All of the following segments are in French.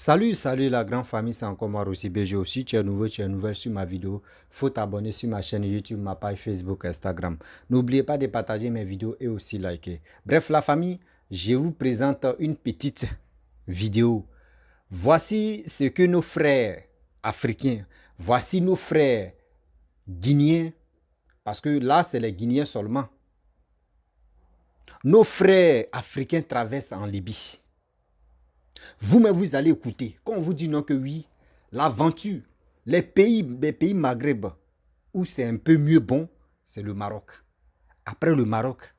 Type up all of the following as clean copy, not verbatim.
Salut la grande famille, c'est encore moi aussi BG aussi. Tu es nouveau, tu es nouvelle sur ma vidéo. Faut t'abonner sur ma chaîne YouTube, ma page Facebook, Instagram. N'oubliez pas de partager mes vidéos et aussi liker. Bref, la famille, je vous présente une petite vidéo. Voici ce que nos frères africains, voici nos frères guinéens, parce que là, c'est les Guinéens seulement. Nos frères africains traversent en Libye. Vous-même, vous allez écouter. Quand on vous dit non que oui, l'aventure, les pays Maghreb, où c'est un peu mieux bon, c'est le Maroc. Après le Maroc,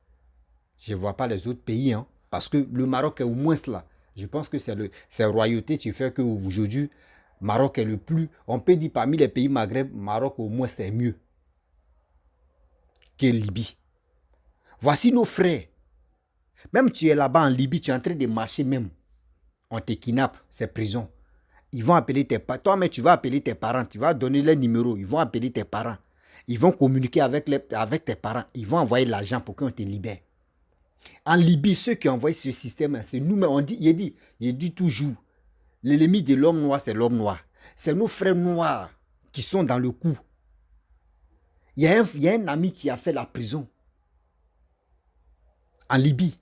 je ne vois pas les autres pays, hein, parce que le Maroc est au moins là. Je pense que c'est la royauté qui fait qu'aujourd'hui, Maroc est le plus, on peut dire parmi les pays Maghreb, Maroc au moins c'est mieux que Libye. Voici nos frères. Même tu es là-bas en Libye, tu es en train de marcher même. On te kidnappe, c'est prison. Ils vont appeler tes parents. Toi, mais tu vas appeler tes parents. Tu vas donner les numéros. Ils vont appeler tes parents. Ils vont communiquer avec tes parents. Ils vont envoyer l'argent pour qu'on te libère. En Libye, ceux qui ont envoyé ce système, c'est nous, mais on dit, il dit toujours, l'ennemi de l'homme noir, c'est l'homme noir. C'est nos frères noirs qui sont dans le coup. Il y a un ami qui a fait la prison en Libye.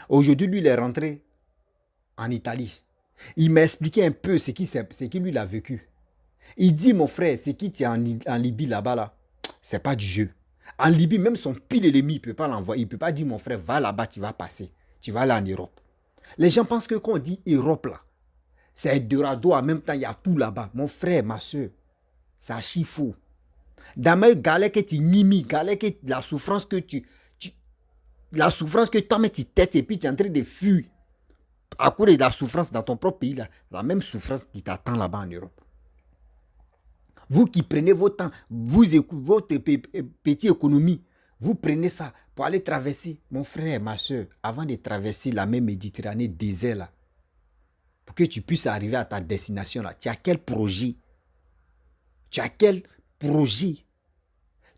Aujourd'hui, lui, il est rentré en Italie. Il m'a expliqué un peu ce qu'il lui a vécu. Il dit, mon frère, ce qui est en Libye là-bas, là, c'est pas du jeu. En Libye, même son pile ennemi, il ne peut pas l'envoyer. Il ne peut pas dire, mon frère, va là-bas, tu vas passer. Tu vas aller en Europe. Les gens pensent que quand on dit Europe, là, c'est Dorado, en même temps, il y a tout là-bas. Mon frère, ma soeur, c'est archi faux. Dans mes galères que tu nimis, galères que la souffrance que la souffrance que toi, tu têtes et puis tu es en train de fuir. À cause de la souffrance dans ton propre pays, là, la même souffrance qui t'attend là-bas en Europe. Vous qui prenez votre temps, votre petite économie, vous prenez ça pour aller traverser, mon frère, ma soeur, avant de traverser la mer Méditerranée désert là, pour que tu puisses arriver à ta destination là, tu as quel projet? Tu as quel projet?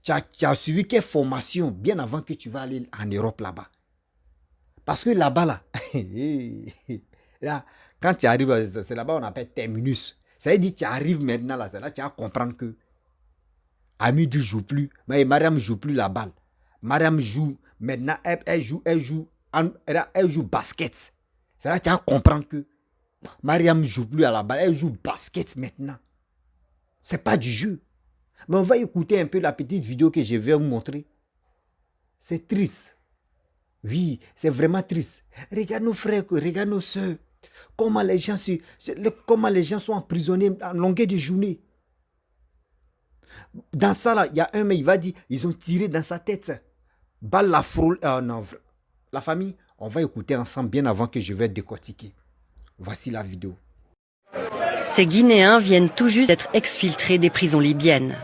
Tu as suivi quelle formation bien avant que tu vas aller en Europe là-bas? Parce que là-bas, là, quand tu arrives, c'est là-bas on appelle terminus. Ça veut dire que tu arrives maintenant, là, c'est là que tu vas comprendre que Ami ne joue plus, mais Mariam ne joue plus la balle. Mariam joue, maintenant, elle joue basket. C'est là que tu vas comprendre que Mariam ne joue plus à la balle, elle joue basket maintenant. C'est pas du jeu. Mais on va écouter un peu la petite vidéo que je vais vous montrer. C'est triste. Oui, c'est vraiment triste. Regarde nos frères, regarde nos soeurs. Comment les gens sont emprisonnés en longueur de journée. Dans ça, là, il y a un mec, il va dire, ils ont tiré dans sa tête. Balle la frôle. Non, la famille, on va écouter ensemble bien avant que je vais décortiquer. Voici la vidéo. Ces Guinéens viennent tout juste d'être exfiltrés des prisons libyennes.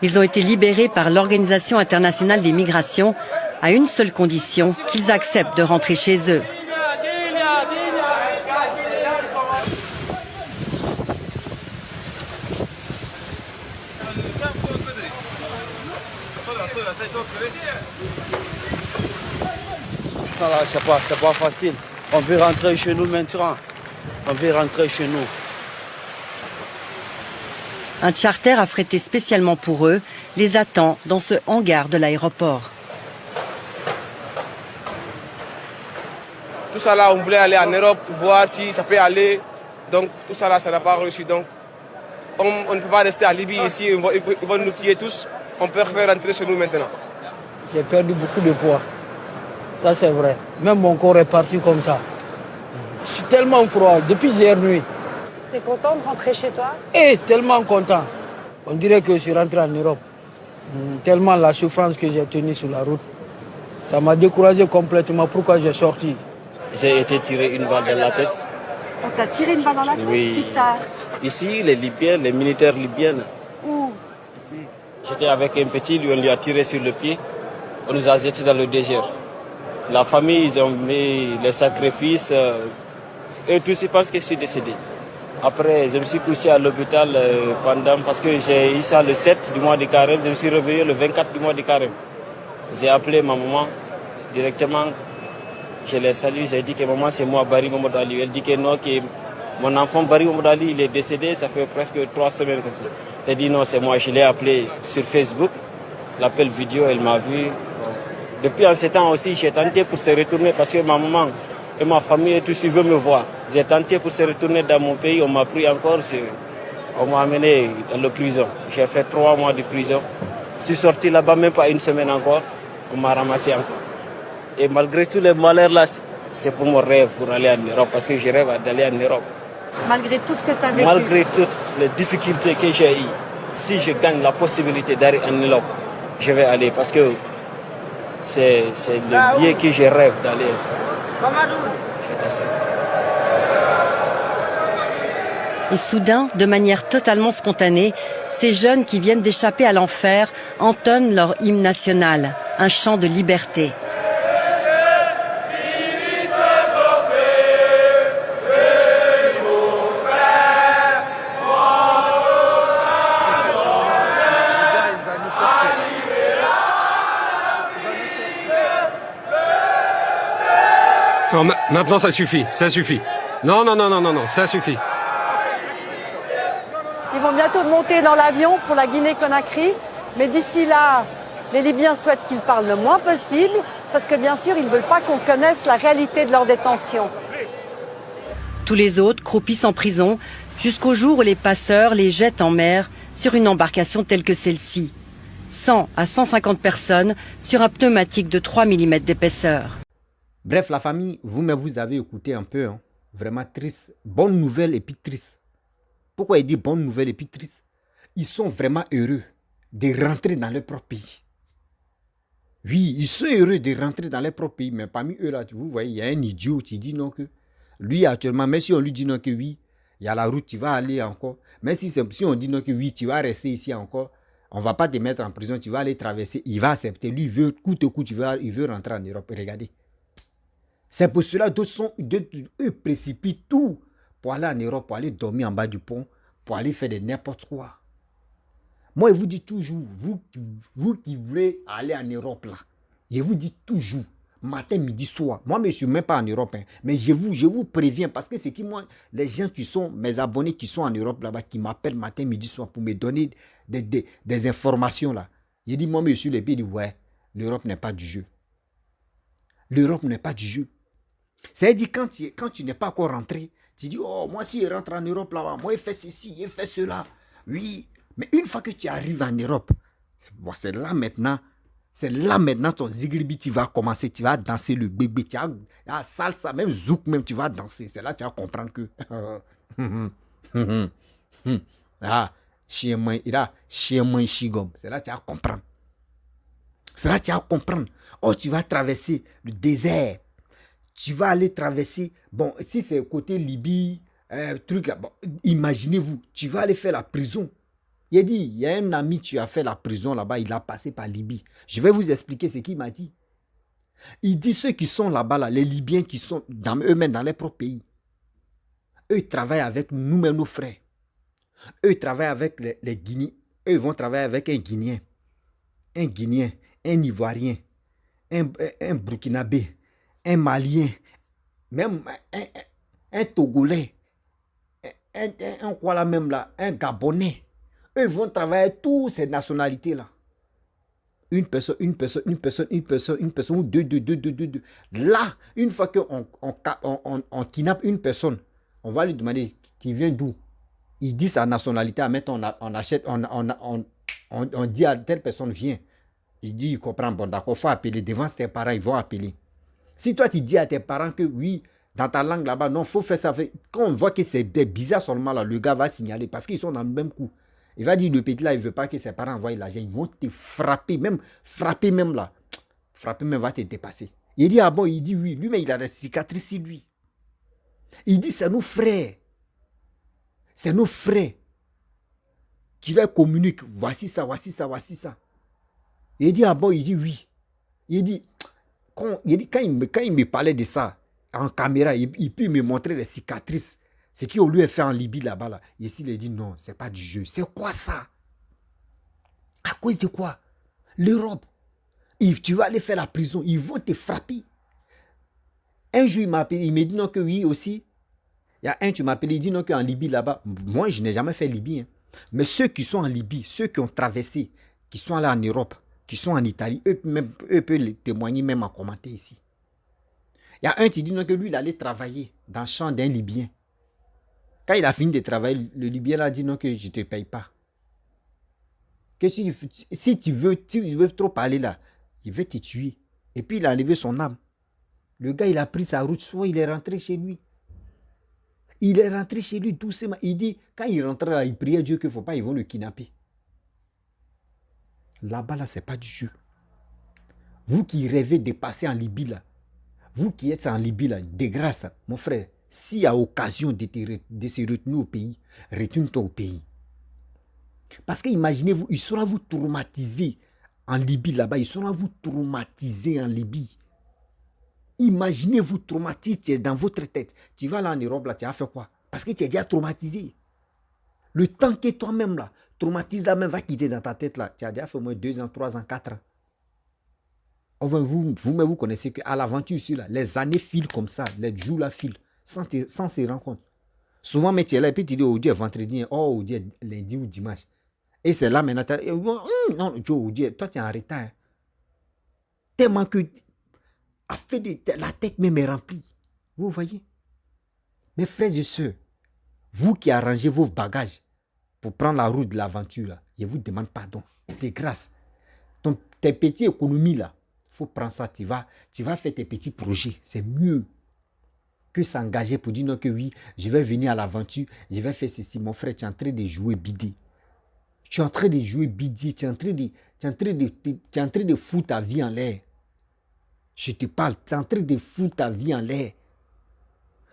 Ils ont été libérés par l'Organisation internationale des migrations à une seule condition, qu'ils acceptent de rentrer chez eux. Voilà, c'est pas facile. On veut rentrer chez nous maintenant. On veut rentrer chez nous. Un charter affrété spécialement pour eux les attend dans ce hangar de l'aéroport. Tout ça là, on voulait aller en Europe, voir si ça peut aller. Donc tout ça là, ça n'a pas réussi. Donc on ne peut pas rester à Libye ici, ils vont nous tuer tous. On peut faire rentrer chez nous maintenant. J'ai perdu beaucoup de poids. Ça c'est vrai. Même mon corps est parti comme ça. Je suis tellement froid depuis hier nuit. T'es content de rentrer chez toi? Et tellement content. On dirait que je suis rentré en Europe. Tellement la souffrance que j'ai tenue sur la route. Ça m'a découragé complètement. Pourquoi j'ai sorti? J'ai été tiré une balle dans la tête. On t'a tiré une balle dans la tête? Oui. Qui ça? Ici, les Libyens, les militaires libyens. Où? Ici. J'étais avec un petit, lui on lui a tiré sur le pied. On nous a jetés dans le désert. La famille, ils ont mis les sacrifices. Et tous ils pensent que je suis décédé. Après, je me suis couché à l'hôpital parce que j'ai eu ça le 7 du mois de carême. Je me suis réveillé le 24 du mois de carême. J'ai appelé ma maman directement. Je l'ai salué, j'ai dit que maman c'est moi, Barry Mamadou Ali. Elle dit que non, que Mon enfant Barry Oumoudali, il est décédé, ça fait presque 3 semaines comme ça. J'ai dit non, c'est moi, je l'ai appelé sur Facebook. L'appel vidéo, elle m'a vu. Depuis en ce temps aussi, j'ai tenté pour se retourner parce que ma maman et ma famille et tout ça veulent me voir. J'ai tenté pour se retourner dans mon pays, on m'a pris encore, on m'a amené dans la prison. J'ai fait 3 mois de prison. Je suis sorti là-bas même pas une semaine encore, on m'a ramassé encore. Et malgré tous les malheurs là, c'est pour mon rêve pour aller en Europe parce que je rêve d'aller en Europe. Malgré tout ce que tu as vécu. Malgré toutes les difficultés que j'ai eues, si je gagne la possibilité d'aller en Europe, je vais aller parce que c'est le lieu que je rêve d'aller. Et soudain, de manière totalement spontanée, ces jeunes qui viennent d'échapper à l'enfer entonnent leur hymne national, un chant de liberté. Non, maintenant ça suffit, ça suffit. Non, ça suffit. Ils vont bientôt monter dans l'avion pour la Guinée-Conakry. Mais d'ici là, les Libyens souhaitent qu'ils parlent le moins possible parce que bien sûr, ils ne veulent pas qu'on connaisse la réalité de leur détention. Tous les autres croupissent en prison jusqu'au jour où les passeurs les jettent en mer sur une embarcation telle que celle-ci. 100 à 150 personnes sur un pneumatique de 3 mm d'épaisseur. Bref, la famille, vous avez écouté un peu. Hein. Vraiment triste. Bonne nouvelle et puis triste. Pourquoi il dit bonne nouvelle et puis triste? Ils sont vraiment heureux de rentrer dans leur propre pays. Oui, ils sont heureux de rentrer dans leur propre pays. Mais parmi eux, là, vous voyez, il y a un idiot qui dit non que... Lui, actuellement, même si on lui dit non que oui, il y a la route, tu vas aller encore. Mais si on dit non que oui, tu vas rester ici encore, on ne va pas te mettre en prison, tu vas aller traverser, il va accepter. Lui, il veut, coûte que coûte, il veut rentrer en Europe. Regardez. C'est pour cela eux précipitent tout pour aller en Europe, pour aller dormir en bas du pont, pour aller faire de n'importe quoi. Moi, je vous dis toujours, vous qui voulez aller en Europe, là, je vous dis toujours, matin, midi, soir. Moi, je ne suis même pas en Europe, hein, mais je vous préviens, parce que c'est qui, moi, les gens qui sont, mes abonnés qui sont en Europe, là-bas, qui m'appellent matin, midi, soir, pour me donner des informations, là. Je dis, moi, monsieur le pays, dit, ouais, l'Europe n'est pas du jeu. L'Europe n'est pas du jeu. C'est-à-dire, quand tu n'es pas encore rentré, tu dis, oh, moi, si je rentre en Europe, là-bas, moi, il fait ceci, il fait cela. Oui, mais une fois que tu arrives en Europe, c'est là maintenant ton zigribi, tu vas commencer, tu vas danser le bébé, tu vas salsa, même zouk, même tu vas danser. C'est là que tu vas comprendre que... chien moins chigom. C'est là que tu vas comprendre. C'est là que tu vas comprendre. Oh, tu vas traverser le désert. Tu vas aller traverser, bon, si c'est côté Libye, bon, imaginez-vous, tu vas aller faire la prison. Il a dit, il y a un ami, tu as fait la prison là-bas, il a passé par Libye. Je vais vous expliquer ce qu'il m'a dit. Il dit, ceux qui sont là-bas, là, les Libyens qui sont eux-mêmes dans leur propre pays, eux, ils travaillent avec nous-mêmes, nos frères. Eux, ils travaillent avec les Guinéens. Eux, ils vont travailler avec un Guinéen, un Ivoirien, un Burkinabé, un Malien, même un Togolais, un Gabonais. Eux vont travailler toutes ces nationalités-là. Une personne, ou deux. Là, une fois qu'on kidnappe une personne, on va lui demander, tu viens d'où? Il dit sa nationalité, on achète, on dit à telle personne, viens. Il dit, il comprend, bon d'accord, il faut appeler. Devant tes parents, ils vont appeler. Si toi, tu dis à tes parents que oui, dans ta langue là-bas, non, il faut faire ça. Quand on voit que c'est bizarre seulement, là, le gars va signaler parce qu'ils sont dans le même coup. Il va dire, le petit là, il ne veut pas que ses parents envoient l'argent. Ils vont te frapper même là. Frapper même va te dépasser. Il dit, ah bon, il dit oui. Lui, mais il a des cicatrices sur lui. Il dit, c'est nos frères. C'est nos frères qui leur communiquent. Voici ça. Il dit, ah bon, il dit oui. Il dit, quand il me parlait de ça en caméra, il peut me montrer les cicatrices. Ce qu'on lui a fait en Libye là-bas. Là. Et ici, il a dit non, c'est pas du jeu. C'est quoi ça? À cause de quoi? L'Europe. Tu vas aller faire la prison, ils vont te frapper. Un jour, il m'a appelé, il m'a dit non que oui aussi. Il y a un, tu m'appelles, il dit non qu'en Libye là-bas, moi je n'ai jamais fait Libye. Hein. Mais ceux qui sont en Libye, ceux qui ont traversé, qui sont là en Europe, qui sont en Italie, eux peuvent les témoigner même en commenter ici. Il y a un qui dit non que lui il allait travailler dans le champ d'un Libyen. Quand il a fini de travailler, le Libyen a dit non que je ne te paye pas. Que si tu veux trop parler là, il veut te tuer. Et puis il a enlevé son âme. Le gars il a pris sa route, soit il est rentré chez lui. Il est rentré chez lui doucement. Il dit, quand il rentrait là, il priait Dieu qu'il ne faut pas, ils vont le kidnapper. Là-bas, là, ce n'est pas du jeu. Vous qui rêvez de passer en Libye, là, vous qui êtes en Libye, là, de grâce, mon frère, s'il y a occasion de se retenir au pays, retourne-toi au pays. Parce que imaginez-vous, ils seront vous traumatisés en Libye, là-bas, ils seront vous traumatisés en Libye. Imaginez-vous traumatisé dans votre tête. Tu vas là en Europe, là, tu as fait quoi? Parce que tu es déjà traumatisé. Le temps que toi-même, là, traumatise là même va quitter dans ta tête, là. Tu as déjà fait au moins 2 ans, 3 ans, 4 ans. Enfin, vous-même, vous connaissez qu'à l'aventure ici, là, les années filent comme ça, les jours là filent, sans se rendre compte. Souvent, mais tu es là, et puis tu dis, oh Dieu, vendredi, oh Dieu, lundi ou dimanche. Et c'est là maintenant, non, oh Dieu, toi tu es en retard. Hein. Tellement que la tête même est remplie. Vous voyez? Mes frères et sœurs, vous qui arrangez vos bagages pour prendre la route de l'aventure, là, je vous demande pardon. De grâce. Tes petites économies, là, il faut prendre ça. Tu vas faire tes petits projets. C'est mieux que s'engager pour dire non que oui, je vais venir à l'aventure, je vais faire ceci. Mon frère, tu es en train de jouer bidé. Tu es en train de jouer bidé. Tu es en train de foutre ta vie en l'air. Je te parle, tu es en train de foutre ta vie en l'air.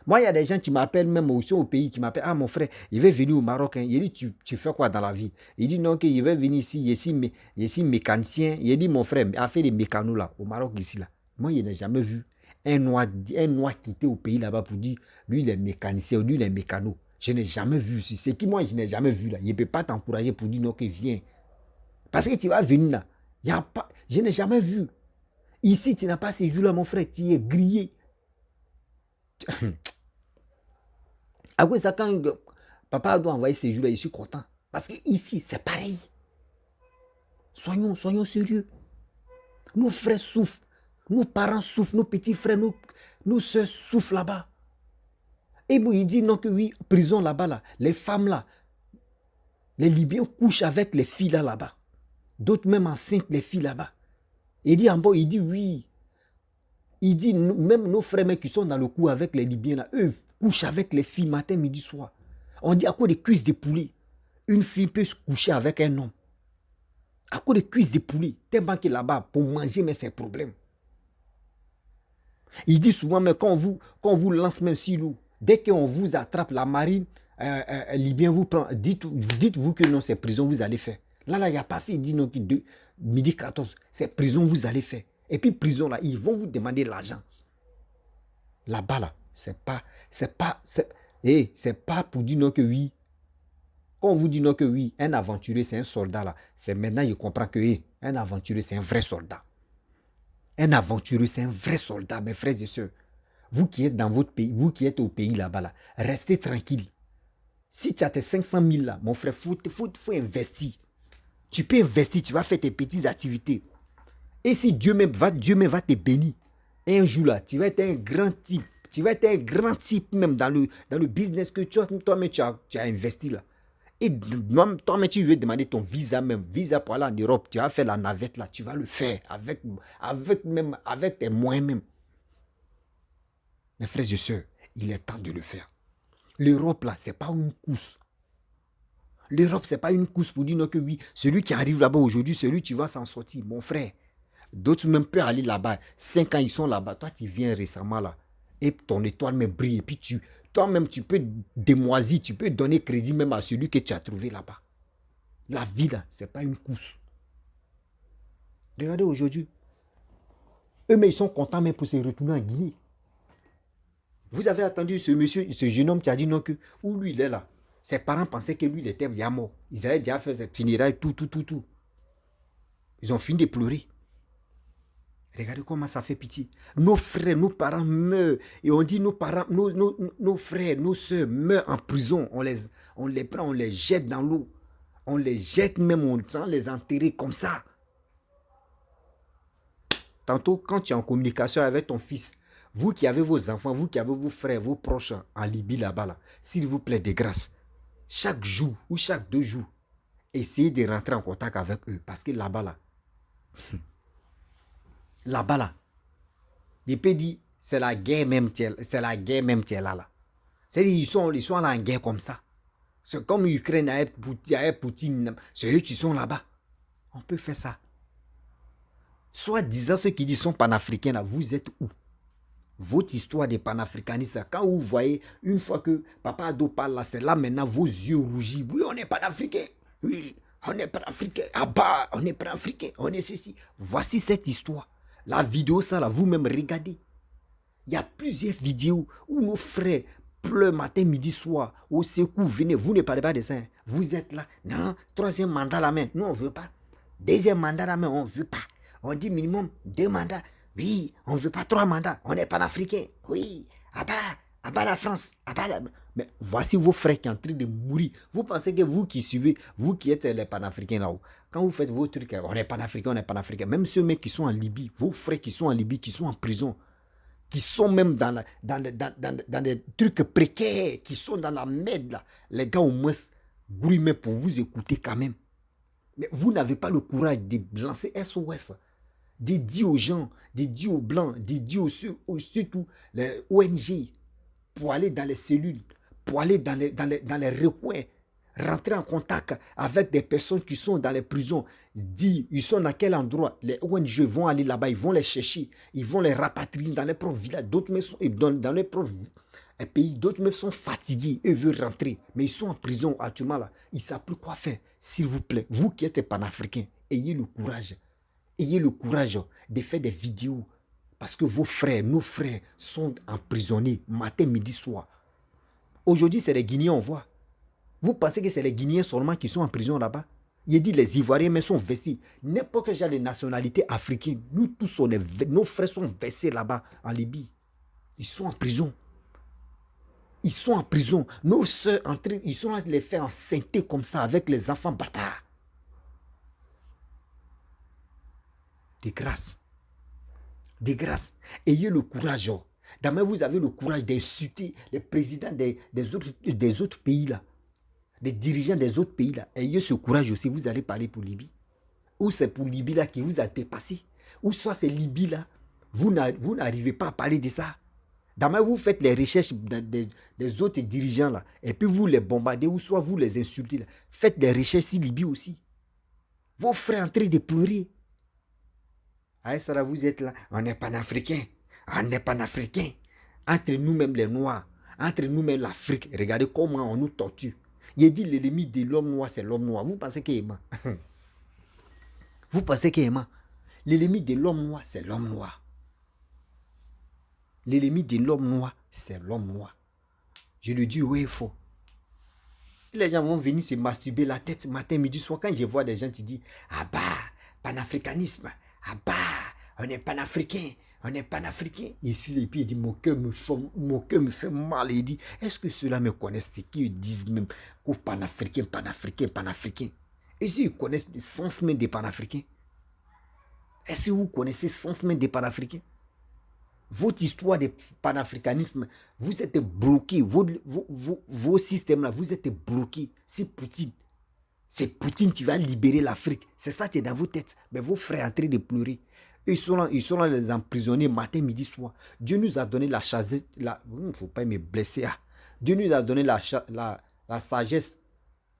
Moi, il y a des gens qui m'appellent même aussi au pays, qui m'appellent, ah mon frère, il veut venir au Maroc. Hein. Il dit, tu fais quoi dans la vie? Il dit, non, qu'il veut venir ici, ici mécanicien. Il dit, mon frère, a fait des mécanos là, au Maroc ici là. Moi, je n'ai jamais vu un noir quitter au pays là-bas pour dire, lui, il est mécanicien, lui, il est mécano. Je n'ai jamais vu. C'est qui moi, je n'ai jamais vu là. Il ne peut pas t'encourager pour dire, non, que viens. Parce que tu vas venir là. Y a pas, je n'ai jamais vu. Ici, tu n'as pas ces jours-là, mon frère, tu es grillé. À cause de ça, quand papa doit envoyer ces jours-là, je suis content. Parce qu'ici, c'est pareil. Soyons sérieux. Nos frères souffrent. Nos parents souffrent. Nos petits frères, nos soeurs souffrent là-bas. Et bon, il dit non que oui, prison là-bas, là, les femmes là, les Libyens couchent avec les filles là-bas. D'autres même enceintes, les filles là-bas. Il dit en bas, il dit oui. Il dit, même nos frères qui sont dans le coup avec les Libyens, là, eux couchent avec les filles matin, midi, soir. On dit à cause des cuisses de poulet, une fille peut se coucher avec un homme. À cause des cuisses de poulet, tellement que là-bas, pour manger, mais c'est un problème. Il dit souvent, mais quand on vous lance même si l'eau, dès qu'on vous attrape, la marine libyen vous prend, dites-vous que non, c'est prison, vous allez faire. Là, il n'y a pas fait, il dit non, midi 14, c'est prison, vous allez faire. Et puis prison là, ils vont vous demander l'argent. Là-bas là, c'est pas pour dire non que oui. Quand on vous dit non que oui, un aventurier c'est un soldat là, c'est maintenant je comprends que un aventurier c'est un vrai soldat. Un aventurier c'est un vrai soldat, mes frères et sœurs. Vous qui êtes dans votre pays, vous qui êtes au pays là-bas là, restez tranquille. Si tu as tes 500 000 là, mon frère, faut investir. Tu peux investir, tu vas faire tes petites activités. Et si Dieu même va te bénir, un jour là, tu vas être un grand type. Tu vas être un grand type même dans le business que toi-même tu as investi là. Et toi-même tu veux demander ton visa même. Visa pour aller en Europe, tu vas faire la navette là. Tu vas le faire avec tes moyens même. Mes frères et sœurs, il est temps de le faire. L'Europe là, c'est pas une course. L'Europe, c'est pas une course pour dire non que oui, celui qui arrive là-bas aujourd'hui, celui qui va s'en sortir. Mon frère. D'autres même peuvent aller là-bas. 5 ans, ils sont là-bas. Toi, tu viens récemment là. Et ton étoile me brille. Et puis toi-même, tu peux démoisir. Tu peux donner crédit même à celui que tu as trouvé là-bas. La vie là, ce n'est pas une course. Regardez aujourd'hui. Eux, mais ils sont contents même pour se retourner en Guinée. Vous avez attendu ce monsieur, ce jeune homme qui a dit non que où lui il est là. Ses parents pensaient que lui il était déjà mort. Ils avaient déjà fait ses funérailles, tout. Ils ont fini de pleurer. Regardez comment ça fait pitié. Nos frères, nos parents meurent. Et on dit nos parents, nos frères, nos soeurs meurent en prison. On les prend, on les jette dans l'eau. On les jette même, on sent les enterrer comme ça. Tantôt, quand tu es en communication avec ton fils, vous qui avez vos enfants, vous qui avez vos frères, vos proches en Libye là-bas, là, s'il vous plaît, de grâce, chaque jour ou chaque 2 jours, essayez de rentrer en contact avec eux. Parce que là-bas, là, il peut dire, c'est la guerre même, c'est la guerre même qui est là. C'est-à-dire, ils sont là en guerre comme ça. C'est comme l'Ukraine avec Poutine, c'est eux qui sont là-bas. On peut faire ça. Soit disant ceux qui disent sont panafricains là, vous êtes où? Votre histoire de panafricanisme, quand vous voyez, une fois que Papa Ado parle là, c'est là maintenant vos yeux rougis. Oui, on est panafricain. Oui, on est panafricain. Ah bah, on est panafricain. On est ceci. Voici cette histoire. La vidéo, ça là, vous-même regardez. Il y a plusieurs vidéos où nos frères pleurent matin, midi, soir. Au secours, venez. Vous ne parlez pas de ça. Hein. Vous êtes là. Non, 3e mandat la main. Nous, on ne veut pas. 2e mandat la main, on ne veut pas. On dit minimum 2 mandats. Oui, on ne veut pas 3 mandats. On est panafricain. Oui. Ah bah la France. Ah bah la... Mais voici vos frères qui sont en train de mourir. Vous pensez que vous qui suivez, vous qui êtes les panafricains là-haut, quand vous faites vos trucs, on est panafricain, on est panafricain. Même ceux mecs qui sont en Libye, vos frères qui sont en Libye, qui sont en prison, qui sont même dans des trucs précaires, qui sont dans la merde là. Les gars au moins grouillent pour vous écouter quand même. Mais vous n'avez pas le courage de lancer SOS. De dire aux gens, de dire aux blancs, de dire surtout les ONG, pour aller dans les cellules, pour aller dans les recoins, rentrer en contact avec des personnes qui sont dans les prisons, dire ils sont dans quel endroit, les ONG vont aller là-bas, ils vont les chercher, ils vont les rapatrier dans les propres villages, d'autres même sont dans les propres pays, d'autres même sont fatigués, eux veulent rentrer, mais ils sont en prison actuellement là, ils ne savent plus quoi faire. S'il vous plaît, vous qui êtes panafricains, ayez le courage. Ayez le courage de faire des vidéos. Parce que vos frères, nos frères sont emprisonnés matin, midi, soir. Aujourd'hui, c'est les Guinéens, on voit. Vous pensez que c'est les Guinéens seulement qui sont en prison là-bas? Il dit les Ivoiriens, mais sont versés. N'importe quelle genre de nationalité africaine, nous tous, nos frères sont versés là-bas en Libye. Ils sont en prison. Ils sont en prison. Nos soeurs, ils sont là les faire enceinter comme ça avec les enfants bâtards. De grâce. De grâce. Ayez le courage. Demain, vous avez le courage d'insulter les présidents des autres pays là. Les dirigeants des autres pays là. Ayez ce courage aussi. Vous allez parler pour Libye. Ou c'est pour Libye là qui vous a dépassé. Ou soit c'est Libye là. Vous n'arrivez pas à parler de ça. Demain, vous faites les recherches des autres dirigeants là. Et puis vous les bombardez ou soit vous les insultez là. Faites des recherches sur Libye aussi. Vos frères en train de pleurer. Aïssara, vous êtes là, on est panafricain, on est panafricain. Entre nous-mêmes les Noirs, entre nous-mêmes l'Afrique, regardez comment on nous torture. Il dit l'ennemi de l'homme noir, c'est l'homme noir. Vous pensez qu'il est mort? Vous pensez qu'il est mort? L'ennemi de l'homme noir, c'est l'homme noir. L'ennemi de l'homme noir, c'est l'homme noir. Je le dis oui, il faut. Les gens vont venir se masturber la tête matin, midi, soir. Quand je vois des gens qui disent, ah bah, panafricanisme. Ah bah, on est panafricain, on est panafricain. Ici, et puis il dit, mon cœur me fait mal. Il dit, est-ce que ceux-là me connaissent? C'est qui disent même qu'au panafricain. Et si ils connaissent le sens même des panafricains? Est-ce que vous connaissez le sens même des panafricains? Votre histoire de panafricanisme, vous êtes bloqués. Vos systèmes-là, vous êtes bloqués. C'est Poutine. C'est Poutine qui va libérer l'Afrique. C'est ça qui est dans vos têtes. Mais vos frères en train de pleurer. Ils sont là les emprisonnés matin, midi, soir. Dieu nous a donné la sagesse. Il ne faut pas me blesser. Ah. Dieu nous a donné la sagesse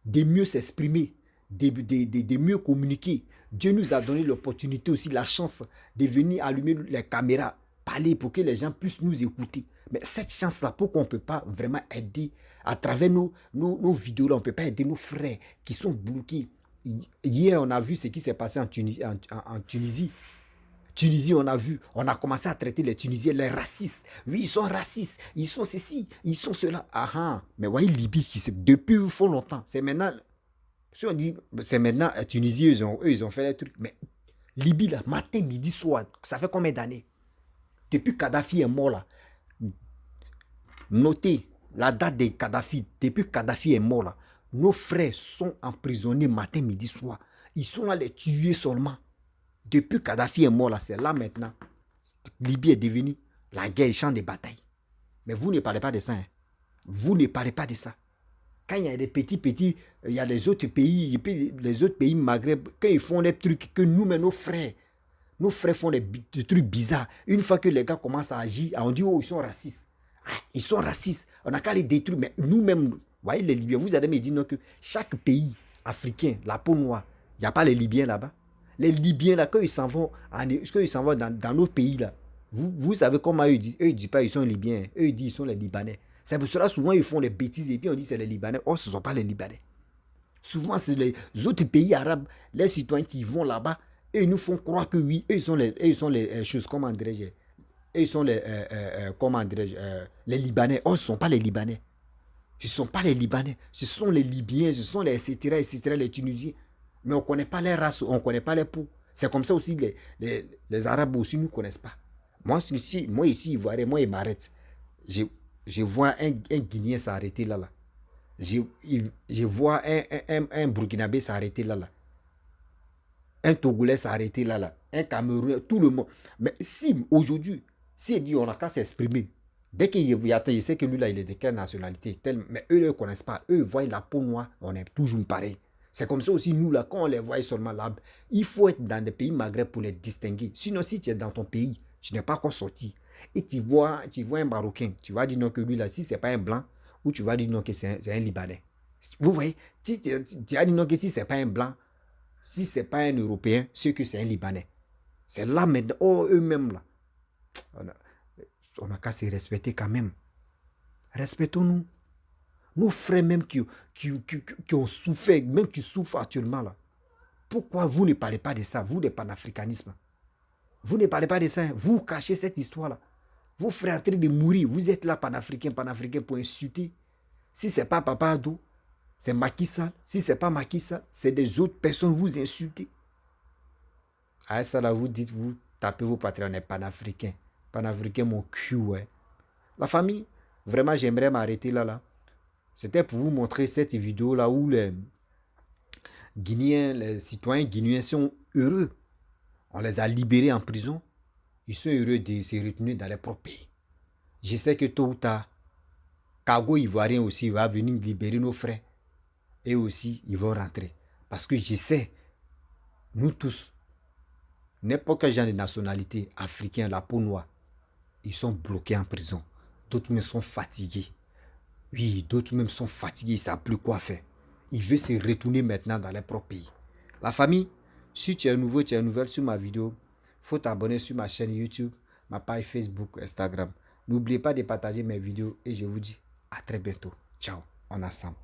de mieux s'exprimer, de mieux communiquer. Dieu nous a donné l'opportunité aussi, la chance de venir allumer les caméras, parler pour que les gens puissent nous écouter. Mais cette chance-là, pourquoi on ne peut pas vraiment aider à travers nos vidéos-là, on ne peut pas aider nos frères qui sont bloqués. Hier, on a vu ce qui s'est passé en Tunisie. Tunisie, on a vu, on a commencé à traiter les Tunisiens, les racistes. Oui, ils sont racistes, ils sont ceci, ils sont cela. Ah ah, mais voyez Libye, depuis il faut longtemps. C'est maintenant, si on dit, c'est maintenant, Tunisie, eux, ils ont fait les trucs. Mais Libye, là, matin, midi, soir, ça fait combien d'années? Depuis Kadhafi est mort, là. Notez la date de Kadhafi. Depuis Kadhafi est mort, là. Nos frères sont emprisonnés matin, midi, soir. Ils sont là les tuer seulement. Depuis Kadhafi est mort, là, c'est là maintenant. Libye est devenue la guerre, le champ de bataille. Mais vous ne parlez pas de ça. Hein. Vous ne parlez pas de ça. Quand il y a des petits, il y a les autres pays Maghreb, quand ils font des trucs que nous-mêmes, nos frères font des trucs bizarres. Une fois que les gars commencent à agir, on dit, oh, ils sont racistes. Ah, ils sont racistes. On n'a qu'à les détruire. Mais nous-mêmes, vous voyez les Libyens, vous allez me dire non, que chaque pays africain, la peau noire, il n'y a pas les Libyens là-bas. Les Libyens, là, quand ils s'en vont, dans nos pays, là, vous savez comment eux disent. Eux, ils ne disent pas ils sont Libyens. Eux, ils disent ils sont les Libanais. C'est pour cela souvent ils font des bêtises et puis on dit c'est les Libanais. Oh, ce ne sont pas les Libanais. Souvent, c'est les autres pays arabes, les citoyens qui vont là-bas, et ils nous font croire que oui, eux, ils sont les choses, comment dirais-je, ils sont les, les Libanais. Oh, ce ne sont pas les Libanais. Ce ne sont pas les Libanais. Ce sont les Libyens, ce sont les etc., les Tunisiens. Mais on ne connaît pas les races, on ne connaît pas les peaux. C'est comme ça aussi, les Arabes aussi ne nous connaissent pas. Moi ici, Ivoirien, moi, il m'arrête. Je vois un Guinéen s'arrêter là. Je vois un Burkinabé s'arrêter là. Un Togolais s'arrêter là. Un Camerounais, tout le monde. Mais si aujourd'hui, il dit on n'a qu'à s'exprimer, dès qu'il y a, il sait que lui là, il est de quelle nationalité, mais eux ne le connaissent pas. Eux voient la peau noire, on est toujours pareil. C'est comme ça aussi, nous là, quand on les voit seulement là, il faut être dans des pays maghreb pour les distinguer. Sinon, si tu es dans ton pays, tu n'es pas encore sorti. Et tu vois un Marocain, tu vas dire non que lui là, si c'est pas un blanc, ou tu vas dire non que c'est un Libanais. Vous voyez, tu vas dire non que si c'est pas un blanc, si c'est pas un Européen, c'est que c'est un Libanais. C'est là maintenant, oh eux-mêmes là. On a qu'à se respecter quand même. Respectons-nous. Nos frères même qui ont souffert, même qui souffrent actuellement là. Pourquoi vous ne parlez pas de ça, vous, le panafricanisme? Vous ne parlez pas de ça, vous cachez cette histoire-là. Vos frères en train de mourir, vous êtes là, panafricain pour insulter. Si ce n'est pas Papa Addo, c'est Macky Sall. Si ce n'est pas Macky Sall, c'est des autres personnes, vous insultez. À ça là, vous dites, vous tapez vos patrons, on est panafricain. Panafricain, mon cul, ouais. La famille, vraiment, j'aimerais m'arrêter là. C'était pour vous montrer cette vidéo là où les Guinéens, les citoyens guinéens sont heureux. On les a libérés en prison. Ils sont heureux de se retourner dans leur propre pays. Je sais que tôt ou tard, Cargo Ivoirien aussi va venir libérer nos frères. Et aussi, ils vont rentrer. Parce que je sais, nous tous, n'importe quel genre de nationalité, africain, la peau noire, ils sont bloqués en prison. D'autres même sont fatigués. Oui, d'autres même sont fatigués, ils ne savent plus quoi faire. Ils veulent se retourner maintenant dans leur propre pays. La famille, si tu es nouveau, tu es nouvelle sur ma vidéo, il faut t'abonner sur ma chaîne YouTube, ma page Facebook, Instagram. N'oubliez pas de partager mes vidéos et je vous dis à très bientôt. Ciao, on est ensemble.